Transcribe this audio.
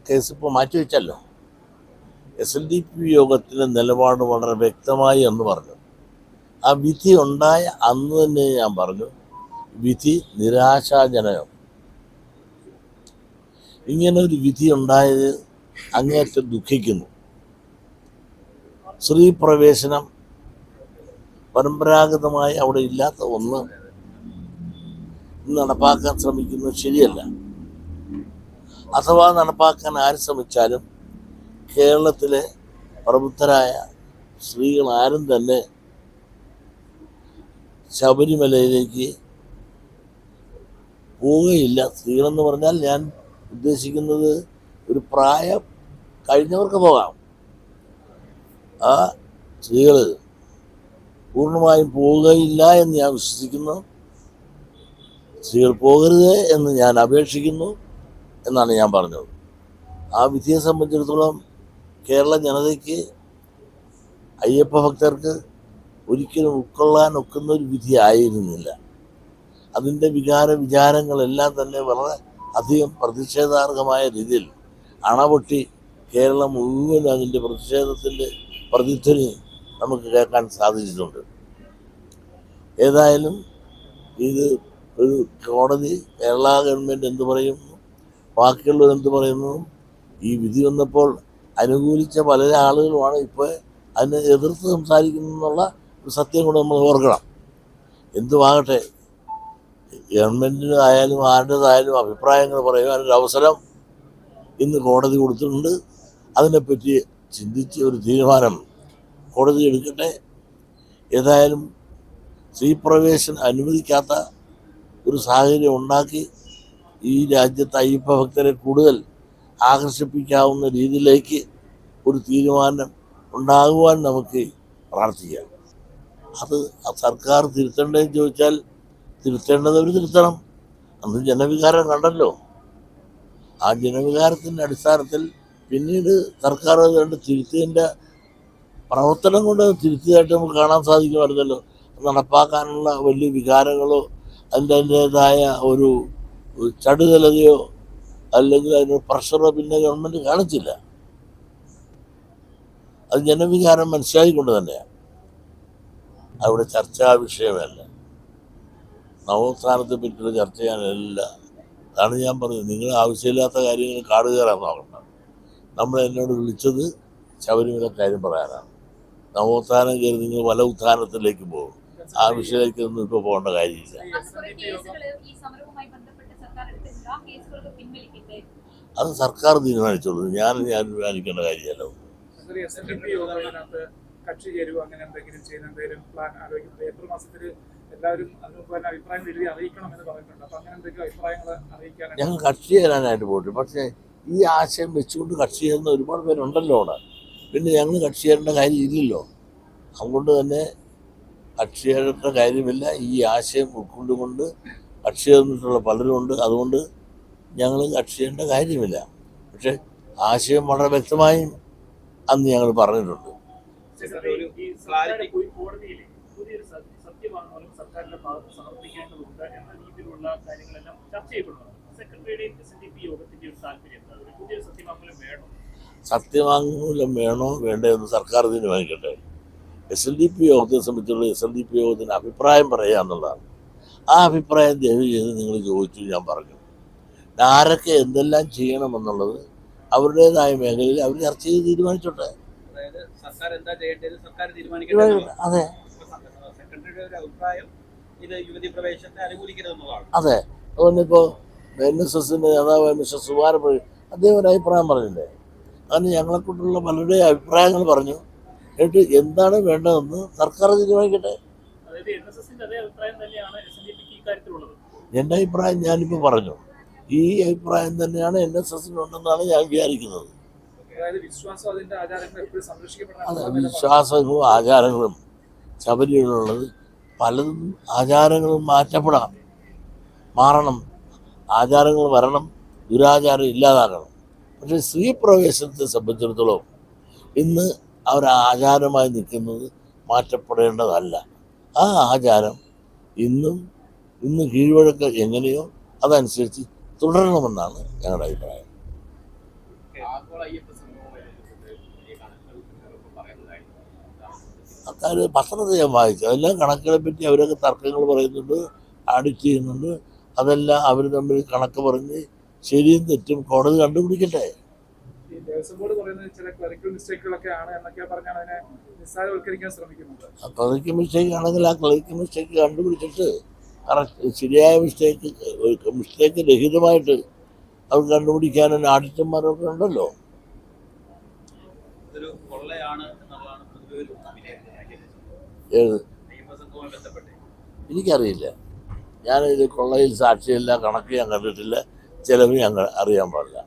Case ഇപ്പോൾ മാറ്റിവെച്ചല്ലോ. SNDP യോഗത്തിൻ്റെ നിലപാട് വളരെ വ്യക്തമായി എന്ന് പറഞ്ഞു. ആ വിധി ഉണ്ടായ അന്ന് തന്നെ ഞാൻ പറഞ്ഞു, വിധി നിരാശാജനകം. ഇങ്ങനെ ഒരു വിധി ഉണ്ടായത് അങ്ങേയറ്റം ദുഃഖിക്കുന്നു. സ്ത്രീ പ്രവേശനം പരമ്പരാഗതമായി അവിടെ ഇല്ലാത്ത ഒന്ന് നടപ്പാക്കാൻ ശ്രമിക്കുന്നത് ശരിയല്ല. അഥവാ നടപ്പാക്കാൻ ആര് ശ്രമിച്ചാലും കേരളത്തിലെ പ്രബുദ്ധരായ സ്ത്രീകൾ ആരും തന്നെ ശബരിമലയിലേക്ക് പോവുകയില്ല. സ്ത്രീകളെന്ന് പറഞ്ഞാൽ ഞാൻ ഉദ്ദേശിക്കുന്നത് ഒരു പ്രായം കഴിഞ്ഞവർക്ക് പോകാം. ആ സ്ത്രീകൾ പൂർണ്ണമായും പോവുകയില്ല എന്ന് ഞാൻ വിശ്വസിക്കുന്നു. സ്ത്രീകൾ പോകരുത് എന്ന് ഞാൻ അപേക്ഷിക്കുന്നു എന്നാണ് ഞാൻ പറഞ്ഞത്. ആ വിധിയെ സംബന്ധിച്ചിടത്തോളം കേരള ജനതയ്ക്ക്, അയ്യപ്പ ഭക്തർക്ക് ഒരിക്കലും ഉൾക്കൊള്ളാൻ ഒക്കുന്ന ഒരു വിധി ആയിരുന്നില്ല. അതിൻ്റെ വിചാരങ്ങളെല്ലാം തന്നെ വളരെ അധികം പ്രതിഷേധാർഹമായ രീതിയിൽ അണപൊട്ടി കേരളം മുഴുവൻ അതിൻ്റെ പ്രതിഷേധത്തിൻ്റെ പ്രതിധ്വനി നമുക്ക് കേൾക്കാൻ സാധിച്ചിട്ടുണ്ട്. ഏതായാലും ഇത് ഒരു കോടതി, കേരള ഗവൺമെൻറ് എന്ത് പറയുന്നു, ബാക്കിയുള്ളവർ എന്ത് പറയുന്നു, ഈ വിധി വന്നപ്പോൾ അനുകൂലിച്ച പല ആളുകളുമാണ് ഇപ്പോൾ അതിനെ എതിർത്ത് സംസാരിക്കുന്നതെന്നുള്ള ഒരു സത്യം കൂടെ നമ്മൾ ഓർക്കണം. എന്തുമാകട്ടെ, ഗവൺമെൻറ്റിനായാലും ആരുടേതായാലും അഭിപ്രായങ്ങൾ പറയുവാനൊരു അവസരം ഇന്ന് കോടതി കൊടുത്തിട്ടുണ്ട്. അതിനെപ്പറ്റി ചിന്തിച്ച് ഒരു തീരുമാനം കോടതി എടുക്കട്ടെ. ഏതായാലും സ്ത്രീപ്രവേശനം അനുവദിക്കാത്ത ഒരു സാഹചര്യം ഉണ്ടാക്കി ഈ രാജ്യത്തെ അയ്യപ്പ ഭക്തരെ കൂടുതൽ ആകർഷിപ്പിക്കാവുന്ന രീതിയിലേക്ക് ഒരു തീരുമാനം ഉണ്ടാകുവാൻ നമുക്ക് പ്രാർത്ഥിക്കാം. അത് സർക്കാർ തിരുത്തേണ്ടതെന്ന് ചോദിച്ചാൽ തിരുത്തേണ്ടവർ തിരുത്തണം. അന്ന് ജനവികാരം കണ്ടല്ലോ. ആ ജനവികാരത്തിൻ്റെ അടിസ്ഥാനത്തിൽ പിന്നീട് സർക്കാർ അതുകൊണ്ട് തിരുത്തിയതിൻ്റെ പ്രവർത്തനം കൊണ്ട് തിരുത്തിയതായിട്ട് നമുക്ക് കാണാൻ സാധിക്കുമായിരുന്നല്ലോ. നടപ്പാക്കാനുള്ള വലിയ വികാരങ്ങളോ അതിൻ്റെതായ ഒരു ചടുതലതയോ അല്ലെങ്കിൽ അതിന് പ്രഷറോ പിന്നെ ഗവൺമെൻറ് കാണിച്ചില്ല. അത് ജനവികാരം മനസ്സിലായിക്കൊണ്ട് തന്നെയാണ്. അവിടെ ചർച്ചാ വിഷയമല്ല. നവോത്ഥാനത്തെ പറ്റിയുള്ള ചർച്ച ചെയ്യാനല്ല. അതാണ് ഞാൻ പറഞ്ഞത്. നിങ്ങൾ ആവശ്യമില്ലാത്ത കാര്യങ്ങൾ കാട് കയറാൻ നോക്കണ്ട. നമ്മൾ എന്നോട് വിളിച്ചത് ശബരിമല കാര്യം പറയാനാണ്. നവോത്ഥാനം കയറി നിങ്ങൾ പല ഉത്ഥാനത്തിലേക്ക് പോകും. ആ വിഷയത്തിലേക്കൊന്നും ഇപ്പോൾ പോകേണ്ട കാര്യമില്ല. അത് സർക്കാർ തീരുമാനിച്ചോളൂ. ഞാൻ തീരുമാനിക്കേണ്ട കാര്യമല്ലോ. കക്ഷി ചേരുവോ അങ്ങനെ എന്തെങ്കിലും ചെയ്യുന്ന എന്തെങ്കിലും പ്ലാൻ ആലോചിക്കുന്നത്? ഏപ്രിൽ മാസത്തിൽ എല്ലാവരും അതിന് അഭിപ്രായം എഴുതി അറിയിക്കണമെന്ന് പറഞ്ഞിട്ടുണ്ട്. അപ്പം അങ്ങനെ എന്തെങ്കിലും അഭിപ്രായങ്ങൾ അറിയിക്കാനാണ് ഞങ്ങൾ കക്ഷി ചേരാനായിട്ട് പോയിട്ട്. പക്ഷേ ഈ ആശയം വെച്ചുകൊണ്ട് കക്ഷി ചേരുന്ന ഒരുപാട് പേരുണ്ടല്ലോ അവിടെ. പിന്നെ ഞങ്ങൾ കക്ഷി ചേരേണ്ട കാര്യം ഇല്ലല്ലോ. അതുകൊണ്ട് തന്നെ കക്ഷി ചേരേണ്ട കാര്യമില്ല. ഈ ആശയം ഉൾക്കൊണ്ടുകൊണ്ട് കക്ഷി ചേർന്നിട്ടുള്ള പലരുമുണ്ട്. അതുകൊണ്ട് ഞങ്ങൾ കക്ഷി ചെയ്യേണ്ട കാര്യമില്ല. പക്ഷെ ആശയം വളരെ വ്യക്തമായും അന്ന് ഞങ്ങൾ പറഞ്ഞിട്ടുണ്ട്. സർക്കാരിന്റെ ഭാഗത്ത് സമർപ്പിക്കേണ്ടതുണ്ട് എന്ന രീതിയിലുള്ള കാര്യങ്ങളെല്ലാം ചർച്ച ചെയ്യപ്പെടുന്നു. സെക്രട്ടറിയുടെയും SNDP യോഗത്തിന്റെ ഒരു താല്പര്യം ഒരു പുതിയ സത്യവാങ്മൂലം വേണോ? സത്യവാങ്മൂലം വേണോ വേണ്ടോ എന്ന് സർക്കാർ തീരുമാനിക്കട്ടെ. SNDP യോഗത്തെ സംബന്ധിച്ചുള്ള SNDP യോഗത്തിന് അഭിപ്രായം പറയുക എന്നുള്ളതാണ്. ആ അഭിപ്രായം ദയവ് ചെയ്ത് നിങ്ങൾ ചോദിച്ചു, ഞാൻ പറഞ്ഞു. ആരൊക്കെ എന്തെല്ലാം ചെയ്യണമെന്നുള്ളത് അവരുടേതായ മേഖലയിൽ അവർ ചർച്ച ചെയ്ത് തീരുമാനിച്ചോട്ടെ. അതെ, അതെ. അതുകൊണ്ടിപ്പോൾ NSSന്റെ നേതാവ് മിസ്റ്റർ സുവാരപ്പള്ളി അദ്ദേഹം ഒരു അഭിപ്രായം പറഞ്ഞില്ലേ. അതിന് ഞങ്ങളെക്കൊണ്ടുള്ള പലരുടെ അഭിപ്രായങ്ങൾ പറഞ്ഞു. എന്നിട്ട് എന്താണ് വേണ്ടതെന്ന് സർക്കാർ തീരുമാനിക്കട്ടെ. എൻ്റെ അഭിപ്രായം ഞാനിപ്പോൾ പറഞ്ഞു. ഈ അഭിപ്രായം തന്നെയാണ് NSSനുണ്ടെന്നാണ് ഞാൻ വിചാരിക്കുന്നത്. അതെ, വിശ്വാസവും ആചാരങ്ങളും ശബരിമലയിലുള്ളത് പലതും ആചാരങ്ങളും മാറണം. ആചാരങ്ങൾ വരണം, ദുരാചാരം ഇല്ലാതാക്കണം. പക്ഷേ സ്ത്രീ പ്രവേശനത്തെ സംബന്ധിച്ചിടത്തോളം ഇന്ന് അവർ ആചാരമായി നിൽക്കുന്നത് മാറ്റപ്പെടേണ്ടതല്ല. ആ ആചാരം ഇന്ന് കീഴ്വഴക്കം എങ്ങനെയോ അതനുസരിച്ച് തുടരണമെന്നാണ് ഞങ്ങളുടെ അഭിപ്രായം. അയ്യപ്പ സംഘവുമായി ബന്ധപ്പെട്ട് ഈ കണക്കുകൾ പറയുന്നതായിരുന്നു. അക്കാര്യം പത്രത്തിൽ ഞാൻ വായിച്ചു. അതെല്ലാം കണക്കുകളെ പറ്റി അവരൊക്കെ തർക്കങ്ങൾ പറയുന്നുണ്ട്, ആഡിറ്റ് ചെയ്യുന്നുണ്ട്. അതെല്ലാം അവർ തമ്മിൽ കണക്ക് പറഞ്ഞ് ശരിയും തെറ്റും കോടതി കണ്ടുപിടിക്കട്ടെ. ഈ ദേവസ്വം ബോർഡ് പറയുന്നത് ചില ക്ലറിക്കൽ മിസ്റ്റേക്കുകളൊക്കെ ആണ് എന്നൊക്കെ പറഞ്ഞാണ് അതിനെ നിസ്സാരവൽക്കരിക്കാൻ ശ്രമിക്കുന്നത്. ആ ക്ലറിക്കൽ മിസ്റ്റേക്ക് ആണെങ്കിൽ ആ ക്ലറിക്കൽ മിസ്റ്റേക്ക് കണ്ടുപിടിച്ചിട്ട് കറക്റ്റ് ശരിയായ മിസ്റ്റേക്ക് രഹിതമായിട്ട് അത് കണ്ടുപിടിക്കാനും ആഡിറ്റർമാരൊക്കെ ഉണ്ടല്ലോ. ഇതൊരു കൊള്ളയാണ് എന്നുള്ളതാണ് പൊതുവെ ഒരു അഭിനയം ഏത് അയ്യപ്പ സംഘവുമായി ബന്ധപ്പെട്ട്. എനിക്കറിയില്ല. ഞാനിത് കൊള്ളയിൽ സാക്ഷിയില്ല, കണക്ക് ഞാൻ കണ്ടിട്ടില്ല, ചിലവ് ഞാൻ അറിയാൻ പാടില്ല.